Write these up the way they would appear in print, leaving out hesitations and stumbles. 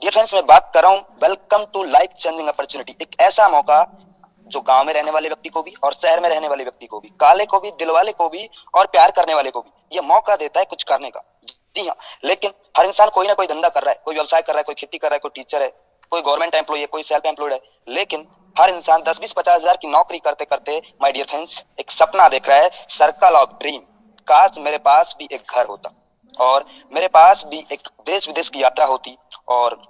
Dear friends, मैं बात कर रहा हूँ welcome to life changing opportunity. एक ऐसा मौका जो गांव में रहने वाले व्यक्ति को भी और शहर में रहने वाले व्यक्ति को भी, काले को भी, दिल वाले को भी और प्यार करने वाले को भी यह मौका देता है कुछ करने का। जी हाँ, लेकिन हर इंसान कोई ना कोई धंधा कर रहा है, कोई व्यवसाय कर रहा है, कोई खेती कर रहा है, कोई टीचर है, कोई गवर्नमेंट एम्प्लॉय है, कोई सेल्फ एम्प्लॉयड है। लेकिन हर इंसान 10-20-50 हजार की नौकरी करते करते माय डियर फ्रेंड्स एक सपना देख रहा है, सर्कल ऑफ ड्रीम। काश मेरे पास भी एक घर होता और मेरे पास भी एक देश विदेश की यात्रा होती और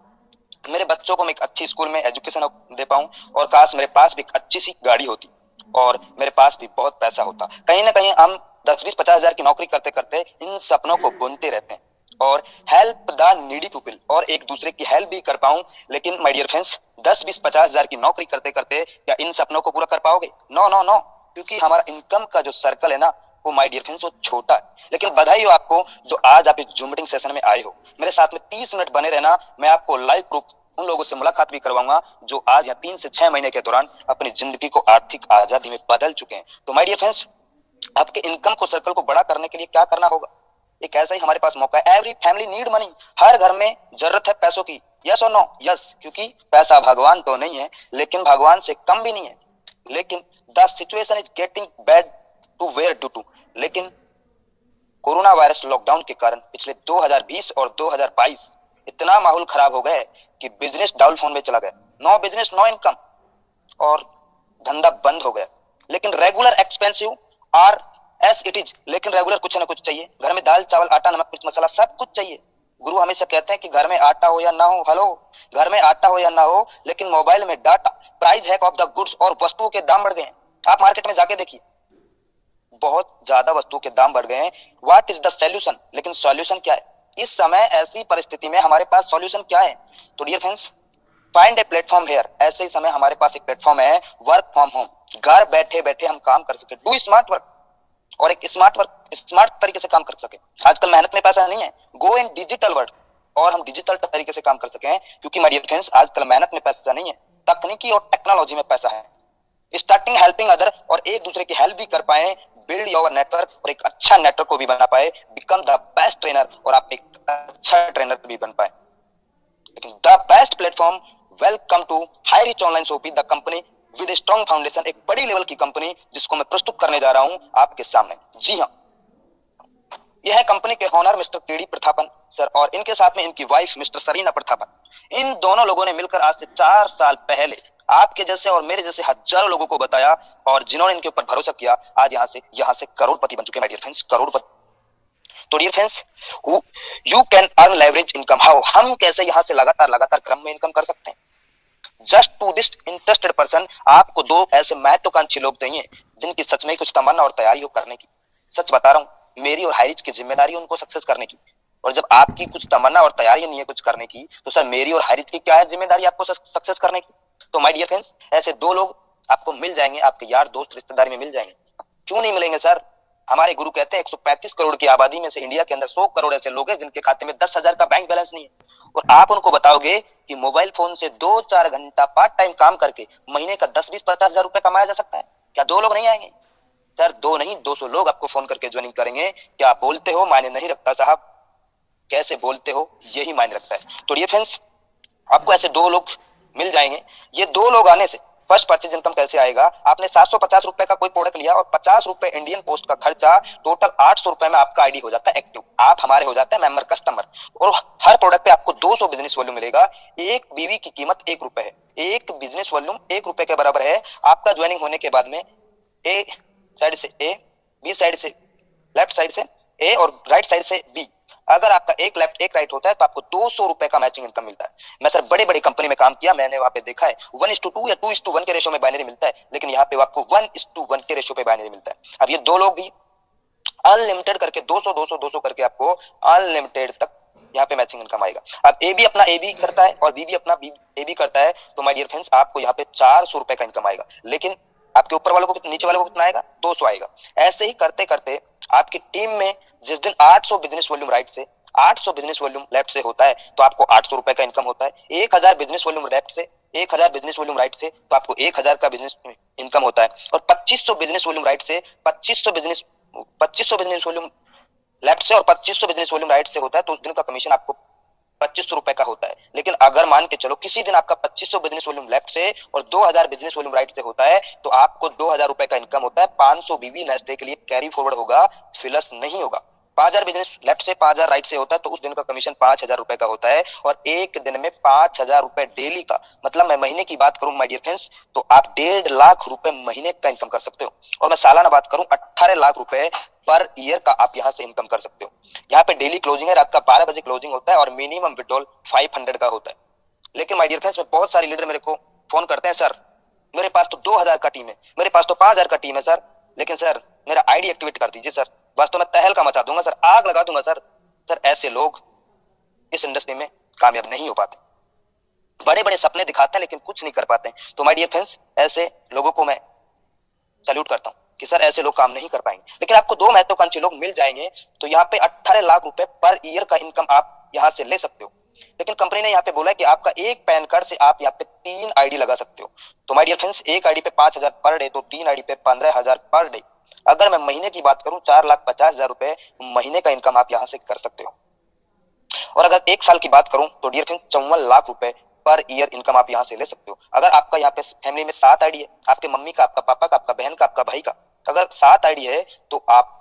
मेरे बच्चों को मैं एक अच्छी स्कूल में एजुकेशन दे पाऊं और काश मेरे पास भी एक अच्छी सी गाड़ी होती और मेरे पास भी बहुत पैसा होता। कहीं ना कहीं हम 10-20-50 हजार की नौकरी करते करते इन सपनों को बुनते रहते हैं और हेल्प द नीडी पीपल और एक दूसरे की हेल्प भी कर पाऊं। लेकिन माय डियर फ्रेंड्स, 10-20-50 हजार की नौकरी करते करते क्या इन सपनों को पूरा कर पाओगे? नो नो नो, क्योंकि हमारा इनकम का जो सर्कल है ना, वो माय डियर फ्रेंड्स वो छोटा है। लेकिन बधाई हो आपको जो आज आप इस जूम मीटिंग सेशन में आए हो। मेरे साथ में 30 मिनट बने रहना, मैं आपको लाइव प्रूफ उन लोगों से मुलाकात भी करवाऊंगा जो आज या 3 से 6 महीने के दौरान अपनी जिंदगी को आर्थिक आजादी में बदल चुके हैं। तो माय डियर फ्रेंड्स, आपके इनकम को सर्कल को बड़ा करने के लिए क्या करना होगा? एक ऐसा ही हमारे पास मौका है। Every family need money. हर घर में जरूरत है पैसों की। यस और नो? यस, क्योंकि पैसा भगवान तो नहीं है लेकिन भगवान से कम भी नहीं है। लेकिन the situation is getting bad to where do to. लेकिन कोरोना वायरस लॉकडाउन के कारण पिछले 2020 और 2022 इतना माहौल खराब हो गया कि बिजनेस डाउन फोन में चला गया। नो बिजनेस नो इनकम और धंधा बंद हो गया। लेकिन regular expensive R S it is. लेकिन रेगुलर कुछ ना कुछ चाहिए। घर में दाल चावल आटा नमक मिर्च मसाला सब कुछ चाहिए। गुरु हमेशा कहते हैं कि घर में आटा हो या ना हो, हेलो, घर में आटा हो या ना हो, लेकिन मोबाइल में data, price hack of the goods और वस्तुओं के दाम बढ़ गए हैं। आप मार्केट में जाके देखिए, बहुत ज्यादा वस्तुओं के दाम बढ़ गए हैं। What is the solution? लेकिन सॉल्यूशन क्या है इस समय ऐसी परिस्थिति में? हमारे पास सॉल्यूशन क्या है? तो dear friends, find a platform here. ऐसे ही समय हमारे पास एक प्लेटफॉर्म है, वर्क फ्रॉम होम। घर बैठे बैठे हम काम कर सके, डू स्मार्ट वर्क और एक स्मार्ट वर्क स्मार्ट तरीके से काम कर सके। आजकल मेहनत में पैसा नहीं है, गो इन डिजिटल वर्ल्ड और हम डिजिटल तरीके से काम कर सके। क्योंकि माय डियर फ्रेंड्स, आजकल मेहनत में पैसा नहीं है, तकनीकी और टेक्नोलॉजी में पैसा है। स्टार्टिंग हेल्पिंग अदर और एक दूसरे की हेल्प भी कर पाए, बिल्ड योर नेटवर्क और एक अच्छा नेटवर्क को भी बना पाए, बिकम द बेस्ट ट्रेनर और आप एक अच्छा ट्रेनर भी बन पाए। लेकिन the best platform, welcome to high rich online shopping, the company with strong foundation. एक बड़ी लेवल की कंपनी जिसको मैं प्रस्तुत करने जा रहा हूं आपके सामने। जी हाँ, यह है कंपनी के owner mister KD Prathapan sir और इनके साथ में इनकी वाइफ मिस्टर सरीना प्रथापन। इन दोनों लोगों ने मिलकर आज से 4 साल पहले आपके जैसे और मेरे जैसे हजारों लोगों को बताया और जिन्होंने इनके ऊपर भरोसा किया आज यहाँ से करोड़पति बन चुके हैं। माय डियर फ्रेंड्स, करोड़पति। तो dear friends, you can earn leverage income. How? हम कैसे यहाँ से लगातार लगातार क्रम में इनकम कर सकते हैं? Just to this interested person, आपको दो ऐसे महत्वाकांक्षी लोग चाहिए जिनकी सच में कुछ तमन्ना और तैयारी हो करने की। सच बता रहा हूँ, मेरी और हाइरिच की जिम्मेदारी उनको सक्सेस करने की। और जब आपकी कुछ तमन्ना और तैयारी नहीं है कुछ करने की, तो सर मेरी और हाइरिच की क्या है जिम्मेदारी आपको सक्सेस करने की? तो माय डियर फ्रेंड्स, ऐसे दो लोग आपको मिल जाएंगे, आपके यार दोस्त रिश्तेदारी में मिल जाएंगे। क्यों नहीं मिलेंगे सर? हमारे गुरु कहते हैं 135 करोड़ की आबादी में से इंडिया के अंदर 100 करोड़ ऐसे लोग हैं जिनके खाते में 10,000 का बैंक बैलेंस नहीं है। और आप उनको बताओगे कि मोबाइल फोन से 2-4 घंटा पार्ट टाइम काम करके महीने का 10-20-50 हजार रुपए कमाया जा सकता है। क्या दो लोग नहीं आएंगे? सर दो नहीं, 200 लोग आपको फोन करके ज्वाइनिंग करेंगे। क्या आप बोलते हो मायने नहीं रखता साहब, कैसे बोलते हो यही मायने रखता है। तो ये फ्रेंड्स, आपको ऐसे दो लोग मिल जाएंगे। ये दो लोग आने से फर्स्ट परचेज इनकम कैसे आएगा? आपने 750 रुपए का कोई प्रोडक्ट लिया और 50 रुपए इंडियन पोस्ट का खर्चा, टोटल 800 रुपए में आपका आईडी हो जाता है एक्टिव। आप हमारे हो जाते हैं मेंबर कस्टमर और हर प्रोडक्ट पे आपको 200 बिजनेस वॉल्यूम मिलेगा। एक बीवी की कीमत 1 रुपए है, एक बिजनेस वॉल्यूम 1 रुपए के बराबर है। आपका ज्वाइनिंग होने के बाद में ए साइड से ए, बी साइड से, लेफ्ट साइड से ए और राइट साइड से बी, अगर आपका एक लेफ्ट एक राइट होता है तो आपको 200 रुपए का मैचिंग इनकम मिलता है। मैं सर बड़े बड़े कंपनी में काम किया, मैंने वहां पे देखा है 1:2 या 2:1 के रेशो में बाइनरी मिलता है, लेकिन यहाँ पे आपको 1:1 के रेशो पे बाइनरी मिलता है। अब ये दो लोग भी अनलिमिटेड करके 200 करके आपको अनलिमिटेड तक यहाँ पे मैचिंग इनकम आएगा। अब ए भी अपना ए बी करता है और बी भी अपना बी ए बी करता है, तो माय डियर फ्रेंड्स आपको यहाँ पे 400 रुपए का इनकम आएगा। लेकिन आपके ऊपर वालों को, नीचे वालों को कितना आएगा? 200 आएगा। ऐसे ही करते करते आपकी टीम में जिस दिन 800 बिजनेस वॉल्यूम राइट से, 800 बिजनेस वॉल्यूम लेफ्ट से होता है तो आपको 800 रुपए का इनकम होता है। 1000 बिजनेस वॉल्यूम लेफ्ट से, 1000 बिजनेस वॉल्यूम राइट से तो आपको 1000 का बिजनेस इनकम होता है। और 2500 बिजनेस वॉल्यूम राइट से, 2500 बिजनेस वॉल्यूम लेफ्ट से और 2500 बिजनेस वॉल्यूम राइट से होता है तो उस दिन का कमीशन आपको ₹2500 का होता है। लेकिन अगर मान के चलो किसी दिन आपका 2500 बिजनेस वॉल्यूम लेफ्ट से और 2000 बिजनेस वॉल्यूम राइट से होता है, तो आपको ₹2000 का इनकम होता है। 500 बीवी नेक्स्ट डे के लिए कैरी फॉरवर्ड होगा, फिलस नहीं होगा। 5000 बिजनेस लेफ्ट से 5000 राइट से होता है, तो उस दिन का कमीशन ₹5000 का होता है। और एक दिन में ₹5000 डेली का, मतलब मैं महीने की बात करूं माय डियर फ्रेंड्स, तो आप ₹1.5 लाख महीने का इनकम कर सकते हो। और मैं सालाना बात करूं, ₹18 लाख पर ईयर का आप यहां से इनकम कर सकते हो। यहाँ पे डेली क्लोजिंग है, रात का 12 बजे क्लोजिंग होता है और मिनिमम विड्रॉल 500 का होता है। लेकिन माय डियर फ्रेंड्स, में बहुत सारे लीडर मेरे को फोन करते हैं, सर मेरे पास तो 2000 का टीम है, मेरे पास तो 5000 का टीम है सर, लेकिन सर मेरा आईडी एक्टिवेट कर दीजिए सर, बस तो मैं तहलका मचा दूंगा सर, आग लगा दूंगा सर। सर ऐसे लोग इस इंडस्ट्री में कामयाब नहीं हो पाते। बड़े बड़े सपने दिखाते हैं लेकिन कुछ नहीं कर पाते। तो माय डियर फ्रेंड्स, ऐसे लोगों को मैं सैल्यूट करता हूं कि सर ऐसे लोग काम नहीं कर पाएंगे। लेकिन आपको दो महत्वाकांक्षी लोग मिल जाएंगे, तो यहाँ पे ₹18 लाख पर ईयर का इनकम आप यहाँ से ले सकते हो। लेकिन कंपनी ने यहाँ पे बोला है कि आपका एक पैन कार्ड से आप यहाँ पे 3 आईडी लगा सकते हो। तो माय डियर फ्रेंड्स, एक आईडी पे 5000 पर डे, तो 3 आईडी पे 15000 पर डे। अगर मैं महीने की बात करूं, ₹4,50,000 महीने का इनकम आप यहाँ से कर सकते हो। और अगर एक साल की बात करूं, तो dear friends ₹54 lakh per year income आप यहाँ से ले सकते हो। अगर आपका यहाँ पे फैमिली में 7 आईडी है, आपके मम्मी का, आपका पापा का, आपका बहन का, आपका भाई का, अगर 7 आईडी है, तो आप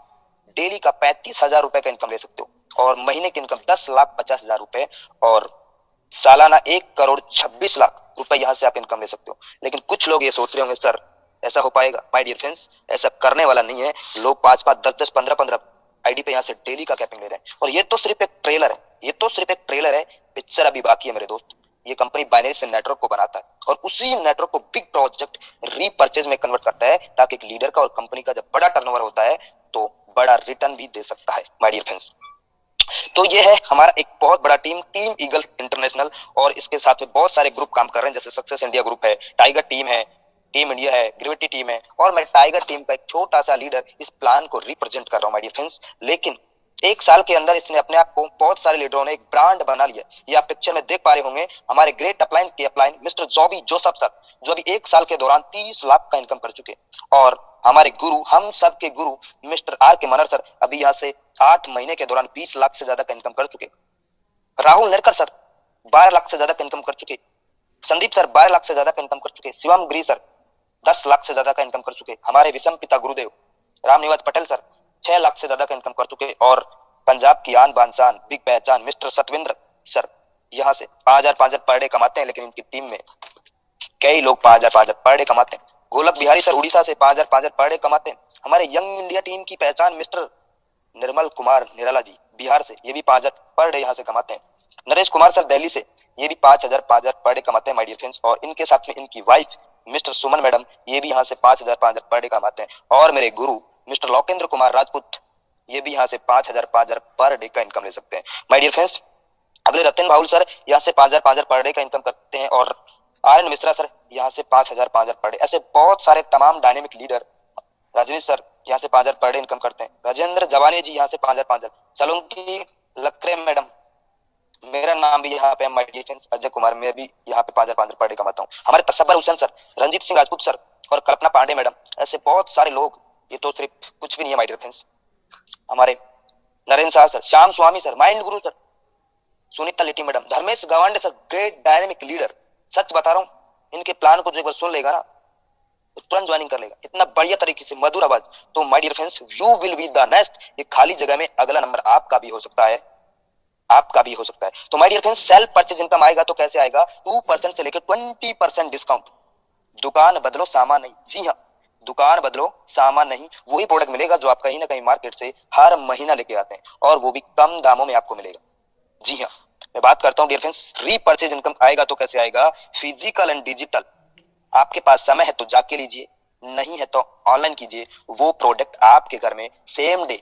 डेली का ₹35,000 का इनकम ले सकते हो। और महीने की इनकम ₹10,50,000 और सालाना ₹1,26,00,000 यहाँ से आप इनकम ले सकते हो। लेकिन कुछ लोग ये सोच रहे होंगे, सर ऐसा हो पाएगा? माय डियर फ्रेंड्स, ऐसा करने वाला नहीं है। लोग 5-5, 10-10, 15-15 आईडी पे यहाँ से डेली का कैपिंग ले रहे हैं। और ये तो सिर्फ एक ट्रेलर है, ये तो सिर्फ एक ट्रेलर है, पिक्चर अभी बाकी है मेरे दोस्त। ये कंपनी बाइनरी से नेटवर्क को बनाता है और उसी नेटवर्क को बिग प्रोजेक्ट रीपर्चेज में कन्वर्ट करता है, ताकि एक लीडर का और कंपनी का जब बड़ा टर्नओवर होता है तो बड़ा रिटर्न भी दे सकता है माय डियर फ्रेंड्स। तो ये है हमारा एक बहुत बड़ा टीम, टीम ईगल इंटरनेशनल। और इसके साथ में बहुत सारे ग्रुप काम कर रहे हैं, जैसे सक्सेस इंडिया ग्रुप है, टाइगर टीम है, टीम इंडिया है, ग्रेविटी टीम है। और मैं टाइगर टीम का एक छोटा सा लीडर इस प्लान को रिप्रेजेंट कर रहा हूं माय डियर फ्रेंड्स। लेकिन एक साल के अंदर इसने अपने आप को, बहुत सारे लीडरों ने एक ब्रांड बना लिया। ये आप पिक्चर में देख पा रहे होंगे, हमारे ग्रेट अपलाइन के अपलाइन मिस्टर जॉबी जोसेफ सर, जो अभी एक साल के दौरान 30 लाख का इनकम कर चुके। और हमारे गुरु, हम सब के गुरु मिस्टर आर के मनर सर, अभी यहाँ से 8 महीने के दौरान 20 लाख से ज्यादा का इनकम कर चुके। राहुल नेरकर सर 12 लाख से ज्यादा का इनकम कर चुके। संदीप सर 12 लाख से ज्यादा का इनकम कर चुके। शिवम गिरी सर 10 लाख से ज्यादा का इनकम कर चुके। हमारे विषम पिता गुरुदेव रामनिवास पटेल सर 6 लाख से ज्यादा का इनकम कर चुके। और पंजाब की आन बान शान, बिग पहचान मिस्टर सतविंद्र सर यहाँ से 5000 पर डे कमाते हैं। लेकिन इनकी टीम में कई लोग 5000 पर डे कमाते हैं। गोलक बिहारी सर उड़ीसा से 5000 पर डे कमाते हैं। हमारे यंग इंडिया टीम की पहचान मिस्टर निर्मल कुमार निराला जी बिहार से, ये भी 5000 पर डे यहाँ से कमाते हैं। नरेश कुमार सर दिल्ली से, ये भी 5000 पर डे कमाते हैं माय डियर फ्रेंड्स। और इनके साथ में इनकी वाइफ मिस्टर सुमन मैडम, ये भी यहाँ से 5000 पर डे कमाते हैं। और मेरे गुरु मिस्टर लोकेंद्र कुमार राजपूत, ये भी यहाँ से 5000 पर डे का इनकम ले सकते हैं माय डियर फ्रेंड्स। अगले रतन बाहुल सर यहाँ से 5000 पर डे का इनकम करते हैं। और आर एन मिश्रा सर यहाँ से 5000 पर डे। ऐसे बहुत सारे तमाम डायनेमिक लीडर, रजनीश सर यहाँ से 5000 पर डे इनकम करते हैं। राजेंद्र जवानी जी यहाँ से 5000। सलोंकी लक्रे मैडम, मेरा नाम भी यहाँ पे my dear friends Ajay Kumar, मैं भी यहाँ पे 5000 पर डे कमाता हूँ। हमारे तसब्बर हुसैन सर, रंजीत सिंह राजपूत सर और कल्पना पांडे मैडम, ऐसे बहुत सारे लोग, ये तो सिर्फ कुछ भी नहीं है माय डियर फ्रेंड्स। हमारे Narendra Shah sir, Shyam Swami sir, mind guru sir, Sunita Litti madam, Dharmesh Gawande sir, great dynamic leader. सच बता रहा हूँ, इनके प्लान को जो एक बार सुन लेगा ना, तो तुरंत ज्वाइनिंग कर लेगा, इतना बढ़िया तरीके से मधुर आवाज। तो my dear friends, you will be the next. ये खाली जगह में अगला नंबर आपका भी हो सकता है, आपका भी हो सकता है। तो my dear friends, self purchase income आएगा तो कैसे आएगा? 2% से लेकर 20% डिस्काउंट। दुकान बदलो सामान नहीं। जी हाँ, दुकान बदलो सामान नहीं, वही प्रोडक्ट मिलेगा जो आप कहीं ना कहीं मार्केट से हर महीना लेके आते हैं, और वो भी कम दामों में आपको मिलेगा। जी हाँ, मैं बात करता हूँ डियर फ्रेंड्स, रीपर्चेज इनकम आएगा तो कैसे आएगा? Physical and digital. आपके पास समय है तो जाके लीजिए, नहीं है तो ऑनलाइन कीजिए। वो प्रोडक्ट आपके घर में सेम डे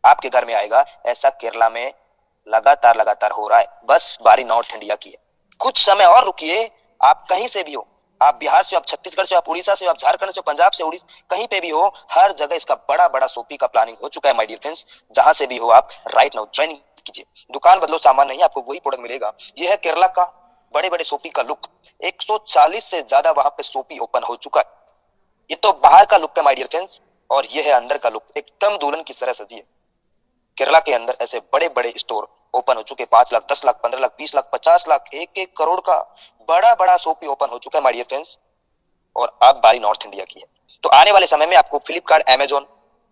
आपके घर में आएगा। ऐसा केरला में लगातार लगातार हो रहा है, बस बारी नॉर्थ इंडिया की है। कुछ समय और रुकिए, आप कहीं से भी हो, आप बिहार से, आप छत्तीसगढ़ से, आप उड़ीसा से, आप झारखंड से, पंजाब से, उड़ीसा, कहीं पे भी हो, हर जगह इसका बड़ा बड़ा सोपी का प्लानिंग हो चुका है माय डियर फ्रेंड्स। जहां से भी हो आप राइट नाउ ज्वाइनिंग कीजिए। दुकान बदलो सामान नहीं, आपको वही प्रोडक्ट मिलेगा। यह है केरला का बड़े बड़े सोपी का लुक। 140 से ज्यादा वहां पे सोपी ओपन हो चुका है। ये तो बाहर का लुक है माय डियर फ्रेंड्स, और ये है अंदर का लुक, एकदम दुल्हन की तरह सजी है। केरला के अंदर ऐसे बड़े बड़े स्टोर ओपन हो चुके, 5 लाख, 10 लाख, 15 लाख, 20 लाख, 50 लाख, 1-1 करोड़ का बड़ा बड़ा शॉप ओपन हो चुका है माय डियर फ्रेंड्स। और अब बारी नॉर्थ इंडिया की है। तो आने वाले समय में आपको फ्लिपकार्ट, अमेजोन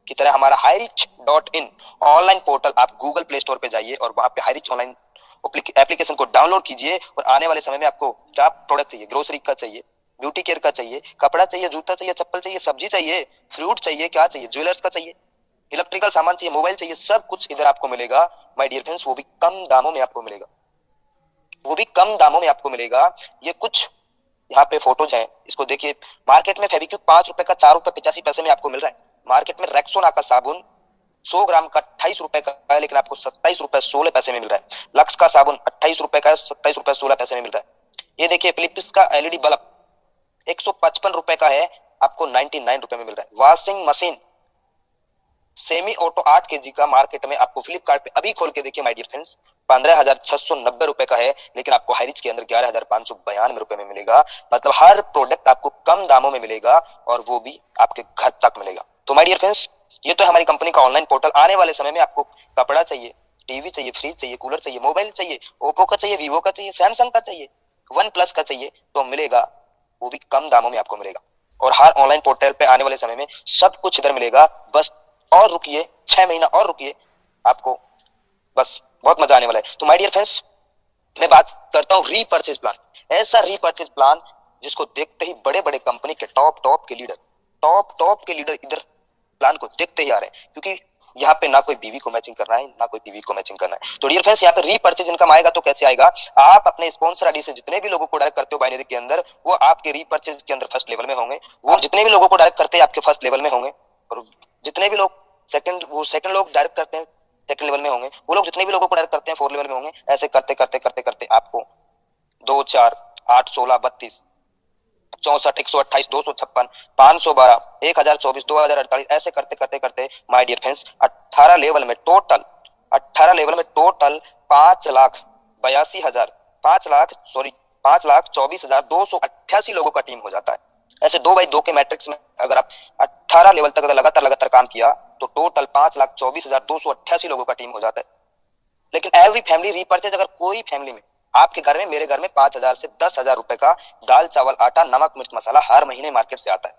की तरह हमारा हाईरिच.इन ऑनलाइन पोर्टल, आप गूगल प्ले स्टोर पे जाइए और वहां पे हाईरिच ऑनलाइन एप्लीकेशन को डाउनलोड कीजिए। और आने वाले समय में आपको क्या प्रोडक्ट चाहिए, ग्रोसरी का चाहिए, ब्यूटी केयर का चाहिए, कपड़ा चाहिए, जूता चाहिए, चप्पल चाहिए, सब्जी चाहिए, फ्रूट चाहिए, क्या चाहिए, ज्वेलर्स का चाहिए, इलेक्ट्रिकल सामान चाहिए, मोबाइल चाहिए, सब कुछ इधर आपको मिलेगा माय डियर फ्रेंड्स। वो भी कम दामों में आपको मिलेगा, वो भी कम दामों में आपको मिलेगा। ये कुछ यहाँ पे फोटोज हैं, इसको देखिए। मार्केट में फेविक्विक 5 रुपए का 4 रुपए 85 पैसे में आपको मिल रहा है। मार्केट में रेक्सोना का साबुन 100 ग्राम का 28 रुपए का है, लेकिन आपको 27 रुपए 16 पैसे में मिल रहा है। लक्स का साबुन 28 रुपए का 27 रुपए 16 पैसे में मिल रहा है। ये देखिए फिलिप्स का एलईडी बल्ब 155 रुपए का है, आपको 99 रुपए में मिल रहा है। Washing machine semi auto 8 kg का मार्केट में आपको फ्लिपकार्ट पे अभी खोल के देखिए माय डियर फ्रेंड्स 15,690 रुपए का है, लेकिन आपको हाईरिच के अंदर 11,592 रुपए में मिलेगा। मतलब हर प्रोडक्ट आपको कम दामों में मिलेगा और वो भी आपके घर तक मिलेगा। तो माय डियर फ्रेंड्स, ये तो हमारी कंपनी का ऑनलाइन पोर्टल। आने वाले समय में आपको कपड़ा चाहिए, टीवी चाहिए, फ्रिज चाहिए, कूलर चाहिए, मोबाइल चाहिए, ओप्पो का चाहिए, वीवो का चाहिए, सैमसंग का चाहिए, वन प्लस का चाहिए, तो मिलेगा, वो भी कम दामों में आपको मिलेगा। और हर ऑनलाइन पोर्टल पे आने वाले समय में सब कुछ इधर मिलेगा। बस और रुकिए, 6 महीना और रुकिए, आपको बस बहुत मजा आने वाला है। तो माय डियर फ्रेंड्स, मैं बात करता हूँ रीपर्चेज प्लान। ऐसा रीपर्चेज प्लान जिसको देखते ही बड़े बड़े कंपनी के टॉप के लीडर इधर प्लान को देखते ही आ रहे हैं, क्योंकि यहाँ पे ना कोई बीवी को मैचिंग करना है, ना कोई बीवी को मैचिंग करना है। तो डियर फ्रेंड्स, यहाँ पे रीपर्चेज इनकम आएगा तो कैसे आएगा? आप अपने स्पॉन्सर आईडी से जितने भी लोगों को डायरेक्ट करते हो बाइनरी के अंदर, वो आपके रीपर्चेज के अंदर फर्स्ट लेवल में होंगे। वो जितने भी लोगों को डायरेक्ट करते हैं आपके फर्स्ट लेवल में होंगे, और जितने भी लोग सेकंड लोग डायरेक्ट करते हैं सेकंड लेवल में होंगे, वो लोग जितने भी लोगों को डायरेक्ट करते हैं 4 लेवल में होंगे। ऐसे करते करते करते करते आपको 2 4 8 16 32 64 128 256 512 1024 2048 ऐसे करते करते करते माय डियर फ्रेंड्स 18 लेवल में टोटल 5,24,288 लोगों का टीम हो जाता है। ऐसे 2x2 के मैट्रिक्स में अगर आप 18 लेवल तक लगातार लगातार काम किया तो टोटल 5,24,288 लोगों का टीम हो जाता है। लेकिन एवरी फैमिली रीपर्चेज, अगर कोई फैमिली में, आपके घर में, मेरे घर में 5,000 से 10,000 रुपए का दाल चावल आटा नमक मिर्च मसाला हर महीने मार्केट से आता है।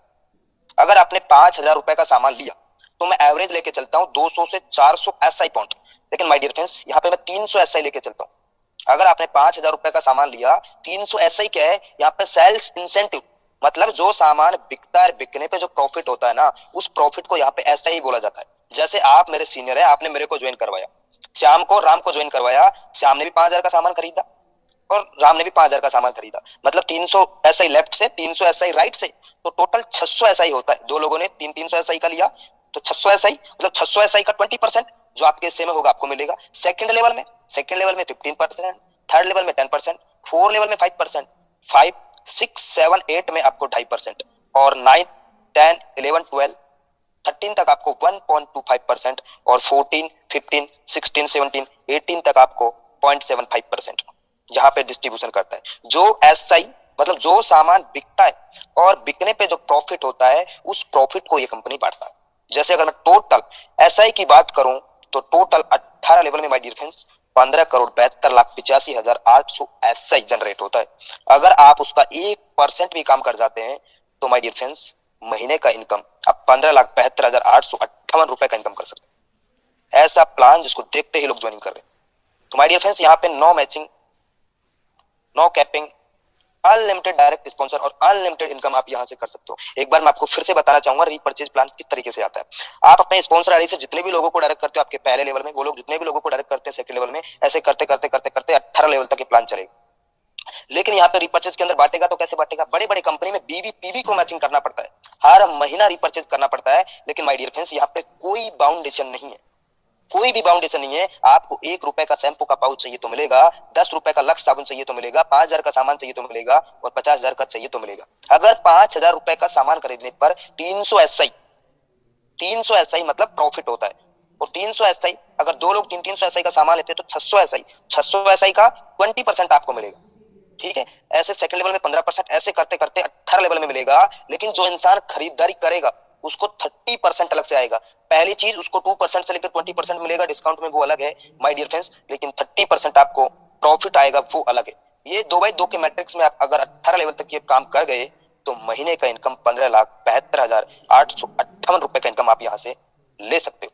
अगर आपने 5,000 रुपए का सामान लिया तो मैं एवरेज लेके चलता हूँ 200 से 400 एसआई पॉइंट। लेकिन माय डियर फ्रेंड्स, यहाँ पे मैं 300 एसआई लेके चलता हूँ। अगर आपने 5,000 रुपए का सामान लिया, 300 एसआई क्या है? यहाँ पे सेल्स इंसेंटिव, मतलब जो सामान बिकता है, बिकने पे जो प्रॉफिट होता है ना, उस प्रॉफिट को यहाँ पे ऐसा ही बोला जाता है। जैसे आप मेरे सीनियर है, आपने मेरे को ज्वाइन करवाया, श्याम को राम को ज्वाइन करवाया, श्याम ने भी 5,000 का सामान खरीदा और राम ने भी 5,000 का सामान खरीदा, मतलब 300 एसआई लेफ्ट से 300 एसआई राइट से, तो टोटल 600 एसआई होता है। दो लोगों ने 300 एसआई का लिया तो 600 एसआई, मतलब 600 एसआई का 20% जो आपके हिस्से में होगा आपको मिलेगा। सेकंड लेवल में 15%, थर्ड लेवल में 10%, फोर्थ लेवल में 5%, 5 6 7 8 में आपको 2.5%, और 9 10 11 12 13 तक आपको 1.25%, और 14 15 16 17 18 तक आपको 0.75%, जहां पे डिस्ट्रीब्यूशन करता है। जो एसआई, मतलब जो सामान बिकता है और बिकने पे जो प्रॉफिट होता है, उस प्रॉफिट को ये कंपनी बांटता है। जैसे अगर मैं टोटल एसआई की बात करूं तो टोटल 18 लेवल में my dear friends 15,72,85,800 SI generate होता है। अगर आप उसका 1% भी काम कर जाते हैं तो माय डियर फ्रेंड्स महीने का इनकम आप 15,72,858 रुपए का इनकम कर सकते हैं। ऐसा प्लान जिसको देखते ही लोग ज्वाइनिंग कर रहे हैं। तो माय डियर फ्रेंड्स, यहाँ पे no matching, no capping, unlimited direct sponsor और अनलिमिटेड इनकम आप यहां से कर सकते हो। एक बार मैं आपको फिर से बताना चाहूंगा रीपर्चेज प्लान किस तरीके से आता है। आप अपने स्पॉन्सर आईडी से जितने भी लोगों को डायरेक्ट करते हो आपके पहले लेवल में, वो लोग जितने भी लोगों को डायरेक्ट करते हैं सेकंड लेवल में, ऐसे करते करते करते करते 18 लेवल तक ये प्लान चलेगा। लेकिन यहाँ पे रिपर्चेज के अंदर बांटेगा तो कैसे बांटेगा? बड़े बड़े कंपनी में बीवी पीवी को मैचिंग करना पड़ता है, हर महीना रिपर्चेज करना पड़ता है। लेकिन माय डियर फ्रेंड्स, यहाँ पे कोई बाउंडेशन नहीं है, कोई भी बाउंडेशन नहीं है। आपको 1 रुपए का शैम्पू का पाउच चाहिए तो मिलेगा, 10 रुपए का लक्स साबुन चाहिए तो मिलेगा, 5,000 का सामान चाहिए तो मिलेगा, और 50,000 का चाहिए तो मिलेगा। अगर 5,000 रुपए का सामान खरीदने पर 300 एसआई मतलब प्रॉफिट होता है। और 300 एसआई, अगर दो लोग 300 एसआई का सामान लेते हैं तो 600 एसआई का 20% आपको मिलेगा। ठीक है, ऐसे सेकंड लेवल में 15%, ऐसे करते करते 18 लेवल में मिलेगा। लेकिन जो इंसान खरीदारी करेगा उसको 30% अलग से आएगा। पहली चीज उसको 2% से लेकर 20% मिलेगा डिस्काउंट में, वो अलग है माय डियर फ्रेंड्स, लेकिन 30% आपको प्रॉफिट आएगा वो अलग है। ये 2x2 के मैट्रिक्स में आप अगर 18 लेवल तक ये काम कर गए तो महीने का इनकम 15,72,858 रुपए का इनकम आप यहाँ से ले सकते हो।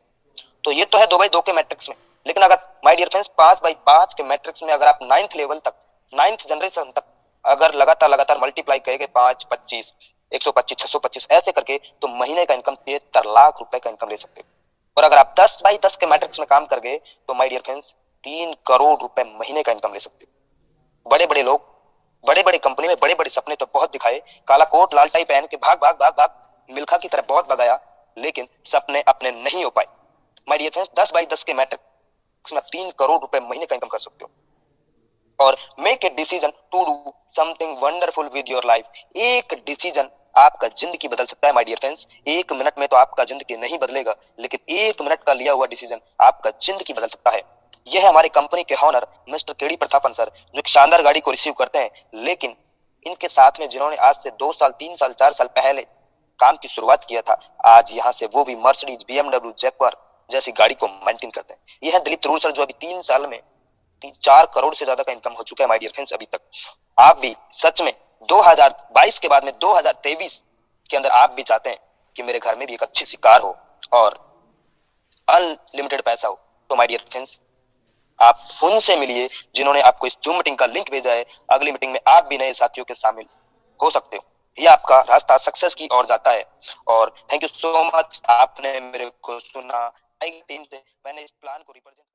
तो ये तो है 2x2 के मैट्रिक्स में। लेकिन अगर माय डियर फ्रेंड्स 5x5 के मैट्रिक्स में अगर आप 9th लेवल तक, 9th जनरेशन तक अगर लगातार लगातार मल्टीप्लाई करेंगे 5, 25, 125, 625 ऐसे करके, तो महीने का इनकम 73 लाख रुपए का इनकम ले सकते हो। और अगर आप 10x10 के मैट्रिक्स में काम कर गए तो माय डियर फ्रेंड्स 3 करोड़ रुपए महीने का इनकम ले सकते हो। बड़े बड़े लोग बड़े बड़े कंपनी में बड़े बड़े सपने तो बहुत दिखाए, काला कोट लाल टाई पहन के भाग भाग भाग भाग मिल्खा की तरह बहुत भगाया, लेकिन सपने अपने नहीं हो पाए। माय डियर फ्रेंड्स 10x10 के मैट्रिक्स में 3 करोड़ रुपए महीने का इनकम कर सकते हो। और make a decision to do something wonderful with your life. एक डिसीजन आपका जिंदगी बदल सकता है माय डियर फ्रेंड्स। 1 मिनट में तो आपका जिंदगी नहीं बदलेगा, लेकिन 1 मिनट का लिया हुआ डिसीजन आपका जिंदगी बदल सकता है। यह है हमारी कंपनी के honour mister KD Prathapan sir, जो एक शानदार गाड़ी को रिसीव करते हैं, लेकिन इनके साथ में जिन्होंने आज से 2 साल 3 साल 4 साल पहले काम की शुरुआत किया था, आज यहाँ से वो भी मर्सिडीज, BMW, जैगवार जैसी गाड़ी को मेंटेन करते हैं। यह है दिलीप तरूर सर, जो अभी 3 साल में 4 करोड़ से ज्यादा का इनकम हो चुका है माय डियर फ्रेंड्स अभी तक। आप भी सच में 2022 के बाद में 2023 के अंदर आप भी चाहते हैं कि मेरे घर में भी एक अच्छी सी कार हो और अनलिमिटेड पैसा हो, तो माय डियर फ्रेंड्स आप उनसे मिलिए जिन्होंने आपको इस जूम मीटिंग का लिंक भेजा है। अगली मीटिंग में आप भी नए साथियों के शामिल हो सकते हो। ये आपका रास्ता सक्सेस की ओर जाता है। और थैंक यू सो मच, आपने मेरे को सुना। टीम से मैंने इस प्लान को रिप्रेजेंट